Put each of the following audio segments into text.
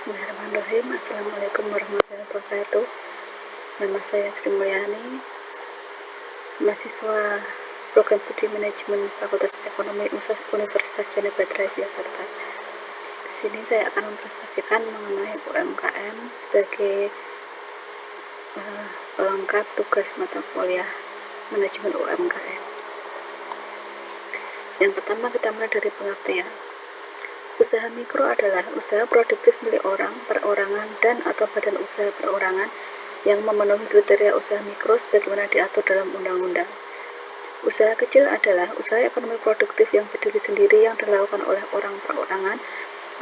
Bismillahirrahmanirrahim. Assalamualaikum warahmatullahi wabarakatuh. Nama saya Sri Mulyani, mahasiswa Program Studi Manajemen Fakultas Ekonomi Universitas Janabatra Jakarta. Di sini saya akan mempresentasikan mengenai UMKM sebagai pelengkap tugas mata kuliah manajemen UMKM. Yang pertama, kita mulai dari pengertian. Usaha mikro adalah usaha produktif milik orang, perorangan, dan atau badan usaha perorangan yang memenuhi kriteria usaha mikro sebagaimana diatur dalam undang-undang. Usaha kecil adalah usaha ekonomi produktif yang berdiri sendiri yang dilakukan oleh orang perorangan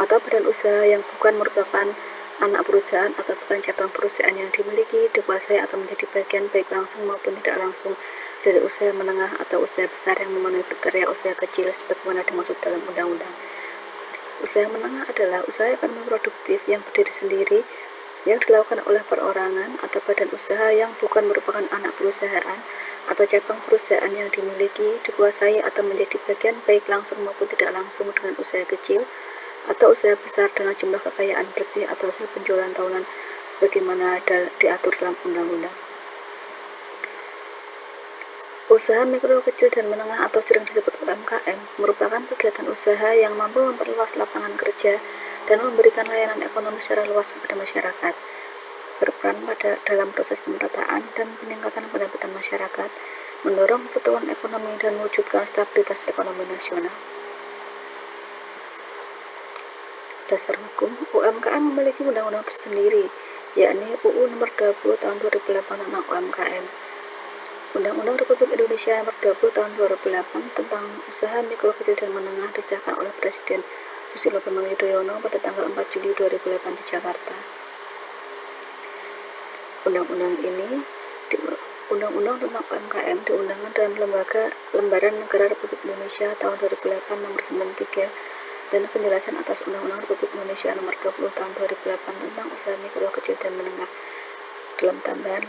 atau badan usaha yang bukan merupakan anak perusahaan atau bukan cabang perusahaan yang dimiliki, dikuasai atau menjadi bagian baik langsung maupun tidak langsung dari usaha menengah atau usaha besar yang memenuhi kriteria usaha kecil sebagaimana dimaksud dalam undang-undang. Usaha menengah adalah usaha ekonomi produktif yang berdiri sendiri yang dilakukan oleh perorangan atau badan usaha yang bukan merupakan anak perusahaan atau cabang perusahaan yang dimiliki, dikuasai atau menjadi bagian baik langsung maupun tidak langsung dengan usaha kecil atau usaha besar dengan jumlah kekayaan bersih atau hasil penjualan tahunan sebagaimana diatur dalam undang-undang. Usaha mikro, kecil, dan menengah atau sering disebut UMKM merupakan kegiatan usaha yang mampu memperluas lapangan kerja dan memberikan layanan ekonomi secara luas kepada masyarakat, berperan dalam proses pemerataan dan peningkatan pendapatan masyarakat, mendorong pertumbuhan ekonomi dan mewujudkan stabilitas ekonomi nasional. Dasar hukum, UMKM memiliki undang-undang tersendiri, yakni UU Nomor 20 Tahun 2008 tentang UMKM. Undang-Undang Republik Indonesia Nomor 20 Tahun 2008 tentang Usaha Mikro, Kecil, dan Menengah disahkan oleh Presiden Susilo Bambang Yudhoyono pada tanggal 4 Juli 2008 di Jakarta. Undang-undang tentang UMKM diundangkan dalam Lembaran Negara Republik Indonesia tahun 2008 Nomor 93 dan penjelasan atas Undang-Undang Republik Indonesia Nomor 20 Tahun 2008 tentang Usaha Mikro, Kecil, dan Menengah dalam tambahan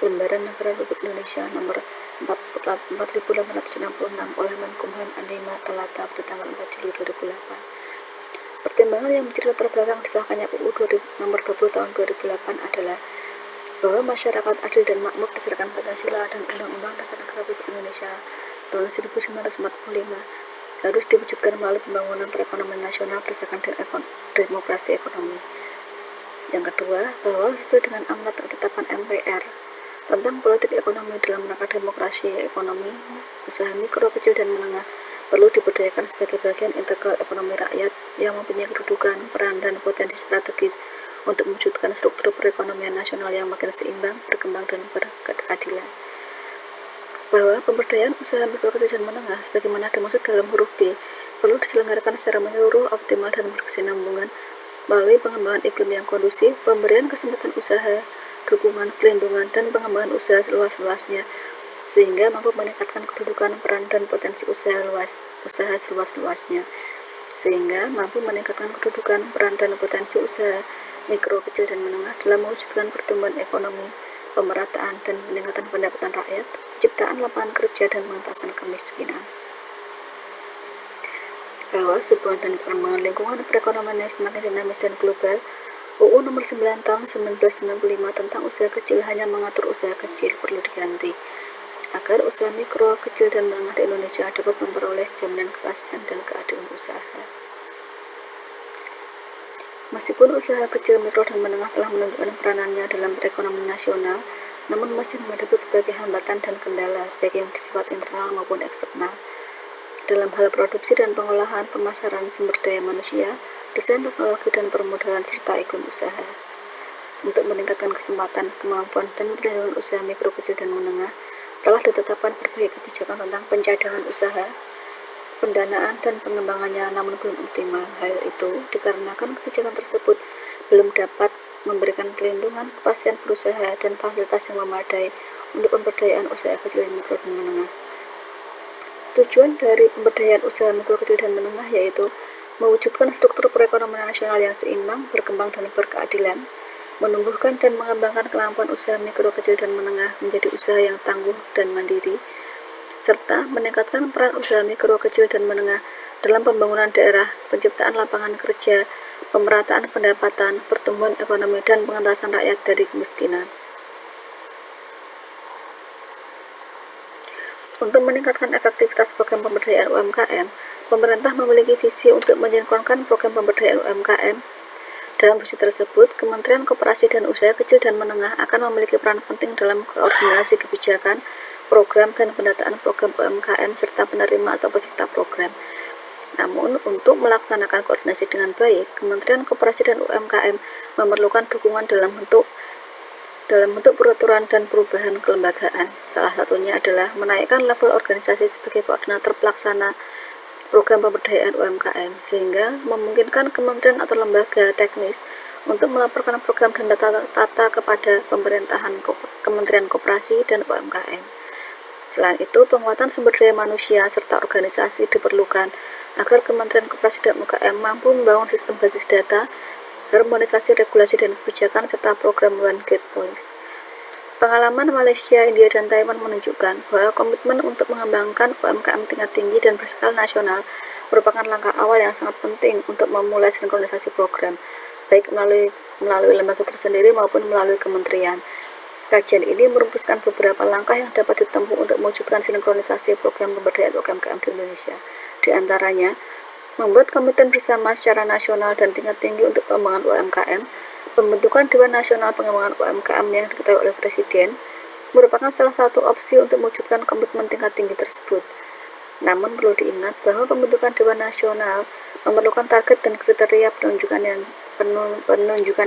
Lembaran Negara Republik Indonesia Nomor 4866 oleh Menkumham Anima Talata pada tanggal 4 Juli 2008. Pertimbangan yang menjadi latar belakang disahkannya UU Nomor 20 Tahun 2008 adalah bahwa masyarakat adil dan makmur berdasarkan Pancasila dan Undang-Undang Dasar Negara Republik Indonesia tahun 1945 harus diwujudkan melalui pembangunan perekonomian nasional berdasarkan demokrasi ekonomi. Yang kedua, bahwa sesuai dengan amanat ketetapan MPR tentang politik ekonomi dalam rangka demokrasi ekonomi, usaha mikro, kecil, dan menengah perlu diberdayakan sebagai bagian integral ekonomi rakyat yang mempunyai kedudukan, peran, dan potensi strategis untuk mewujudkan struktur perekonomian nasional yang makin seimbang, berkembang, dan berkeadilan. Bahwa pemberdayaan usaha mikro, kecil, dan menengah sebagaimana dimaksud dalam huruf B perlu diselenggarakan secara menyeluruh, optimal, dan berkesinambungan melalui pengembangan iklim yang kondusif, pemberian kesempatan usaha, dukungan, pelindungan, dan pengembangan usaha seluas-luasnya sehingga mampu meningkatkan kedudukan, peran, dan potensi usaha seluas-luasnya mikro, kecil, dan menengah dalam mewujudkan pertumbuhan ekonomi, pemerataan, dan peningkatan pendapatan rakyat, penciptaan lapangan kerja, dan pengentasan kemiskinan. Bahwa sehubungan dengan perkembangan lingkungan perekonomian yang semakin dinamis dan global, UU Nomor 9 Tahun 1995 tentang usaha kecil hanya mengatur usaha kecil perlu diganti, agar usaha mikro, kecil, dan menengah di Indonesia dapat memperoleh jaminan kepastian dan keadilan usaha. Meskipun usaha kecil, mikro, dan menengah telah menunjukkan peranannya dalam perekonomian nasional, namun masih menghadapi berbagai hambatan dan kendala, baik yang bersifat internal maupun eksternal. Dalam hal produksi dan pengolahan, pemasaran sumber daya manusia, desain teknologi dan permodalan, serta iklim usaha. Untuk meningkatkan kesempatan, kemampuan, dan perlindungan usaha mikro, kecil, dan menengah, telah ditetapkan berbagai kebijakan tentang pencadangan usaha, pendanaan, dan pengembangannya, namun belum optimal. Hal itu dikarenakan kebijakan tersebut belum dapat memberikan perlindungan, kepastian berusaha, dan fasilitas yang memadai untuk pemberdayaan usaha kecil, mikro, dan menengah. Tujuan dari pemberdayaan usaha mikro, kecil, dan menengah yaitu mewujudkan struktur perekonomian nasional yang seimbang, berkembang, dan berkeadilan, menumbuhkan dan mengembangkan kemampuan usaha mikro, kecil, dan menengah menjadi usaha yang tangguh dan mandiri, serta meningkatkan peran usaha mikro, kecil, dan menengah dalam pembangunan daerah, penciptaan lapangan kerja, pemerataan pendapatan, pertumbuhan ekonomi, dan pengentasan rakyat dari kemiskinan. Untuk meningkatkan efektivitas program pemberdayaan UMKM, pemerintah memiliki visi untuk mensinkronkan program pemberdayaan UMKM. Dalam visi tersebut, Kementerian Koperasi dan Usaha Kecil dan Menengah akan memiliki peran penting dalam koordinasi kebijakan, program, dan pendataan program UMKM serta penerima atau peserta program. Namun, untuk melaksanakan koordinasi dengan baik, Kementerian Koperasi dan UMKM memerlukan dukungan dalam bentuk peraturan dan perubahan kelembagaan. Salah satunya adalah menaikkan level organisasi sebagai koordinator pelaksana program pemberdayaan UMKM, sehingga memungkinkan kementerian atau lembaga teknis untuk melaporkan program dan data kepada Kementerian Koperasi dan UMKM. Selain itu, penguatan sumber daya manusia serta organisasi diperlukan agar Kementerian Koperasi dan UMKM mampu membangun sistem basis data, harmonisasi regulasi dan kebijakan, serta program One Gate Policy. Pengalaman Malaysia, India, dan Taiwan menunjukkan bahwa komitmen untuk mengembangkan UMKM tingkat tinggi dan berskala nasional merupakan langkah awal yang sangat penting untuk memulai sinkronisasi program, baik melalui lembaga tersendiri maupun melalui kementerian. Kajian ini merumuskan beberapa langkah yang dapat ditempuh untuk mewujudkan sinkronisasi program pemberdayaan UMKM di Indonesia. Di antaranya, membuat komitmen bersama secara nasional dan tingkat tinggi untuk pengembangan UMKM. Pembentukan Dewan Nasional Pengembangan UMKM yang diketahui oleh Presiden merupakan salah satu opsi untuk mewujudkan komitmen tingkat tinggi tersebut. Namun perlu diingat bahwa pembentukan Dewan Nasional memerlukan target dan kriteria penunjukan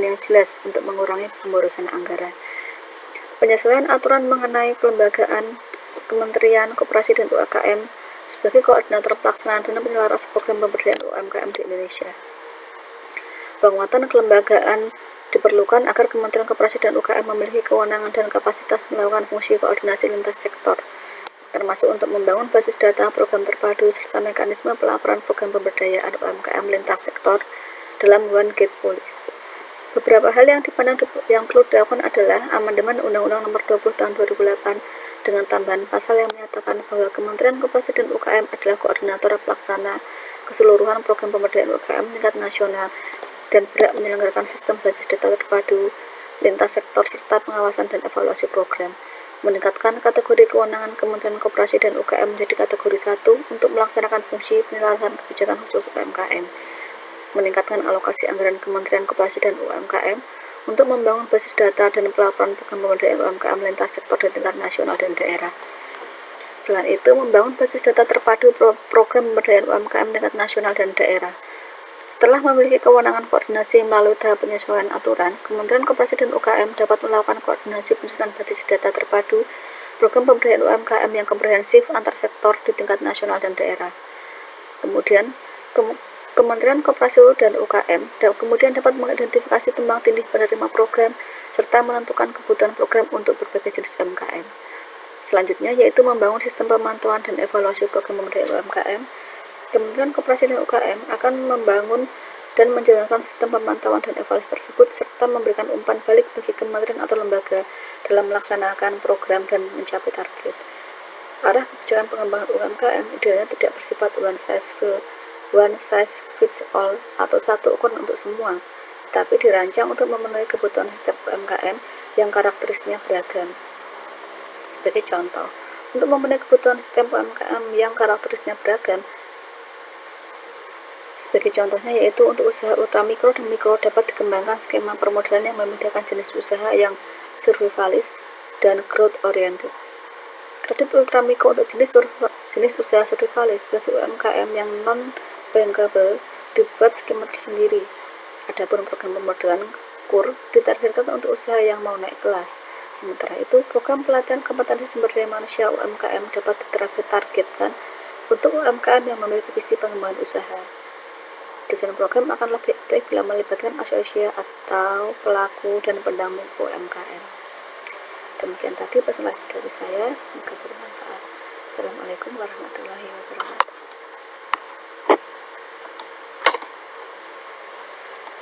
yang jelas untuk mengurangi pemborosan anggaran. Penyesuaian aturan mengenai kelembagaan Kementerian Koperasi dan UMKM sebagai koordinator pelaksanaan dan penyelarasan program pemberdayaan UMKM di Indonesia. Penguatan kelembagaan diperlukan agar Kementerian Koperasi dan UMKM memiliki kewenangan dan kapasitas melakukan fungsi koordinasi lintas sektor, termasuk untuk membangun basis data program terpadu serta mekanisme pelaporan program pemberdayaan UMKM lintas sektor dalam One Gate Policy. Beberapa hal yang dipandang yang perlu dilakukan adalah amandemen Undang-Undang Nomor 20 Tahun 2008 dengan tambahan pasal yang menyatakan bahwa Kementerian Koperasi dan UMKM adalah koordinator pelaksana keseluruhan program pemberdayaan UMKM tingkat nasional dan berhak menyelenggarakan sistem basis data terpadu lintas sektor serta pengawasan dan evaluasi program. Meningkatkan kategori kewenangan Kementerian Koperasi dan UMKM menjadi kategori 1 untuk melaksanakan fungsi penyelenggaraan kebijakan khusus UMKM. Meningkatkan alokasi anggaran Kementerian Koperasi dan UMKM untuk membangun basis data dan pelaporan program pemberdayaan UMKM lintas sektor di tingkat nasional dan daerah. Selain itu, membangun basis data terpadu program pemberdayaan UMKM tingkat nasional dan daerah. Setelah memiliki kewenangan koordinasi melalui tahap penyesuaian aturan, Kementerian Koperasi dan UMKM dapat melakukan koordinasi penyusunan basis data terpadu program pemberdayaan UMKM yang komprehensif antar sektor di tingkat nasional dan daerah. Kemudian, Kementerian Koperasi dan UMKM kemudian dapat mengidentifikasi tumbang tindih penerima program serta menentukan kebutuhan program untuk berbagai jenis UMKM. Selanjutnya yaitu membangun sistem pemantauan dan evaluasi program pemberdayaan UMKM. Kementerian Koperasi dan UMKM akan membangun dan menjalankan sistem pemantauan dan evaluasi tersebut serta memberikan umpan balik bagi kementerian atau lembaga dalam melaksanakan program dan mencapai target. Arah kebijakan pengembangan UMKM idealnya tidak bersifat one size fits all atau satu ukuran untuk semua, tapi dirancang untuk memenuhi kebutuhan setiap UMKM yang karakteristiknya beragam. Sebagai contoh, untuk memenuhi kebutuhan setiap UMKM yang karakteristiknya beragam, sebagai contohnya yaitu untuk usaha ultramikro dan mikro dapat dikembangkan skema permodalan yang membedakan jenis usaha yang survivalis dan growth oriented. Kredit ultramikro untuk jenis usaha survivalis bagi UMKM yang non-bankable dibuat skema tersendiri. Adapun program pemberdayaan KUR ditargetkan untuk usaha yang mau naik kelas. Sementara itu, program pelatihan kompetensi sumber daya manusia UMKM dapat ditargetkan untuk UMKM yang memiliki visi pengembangan usaha. Desain program akan lebih aktif bila melibatkan asosiasi atau pelaku dan pendamping UMKM. Demikian tadi presentasi dari saya, semoga bermanfaat. Assalamualaikum warahmatullahi wabarakatuh.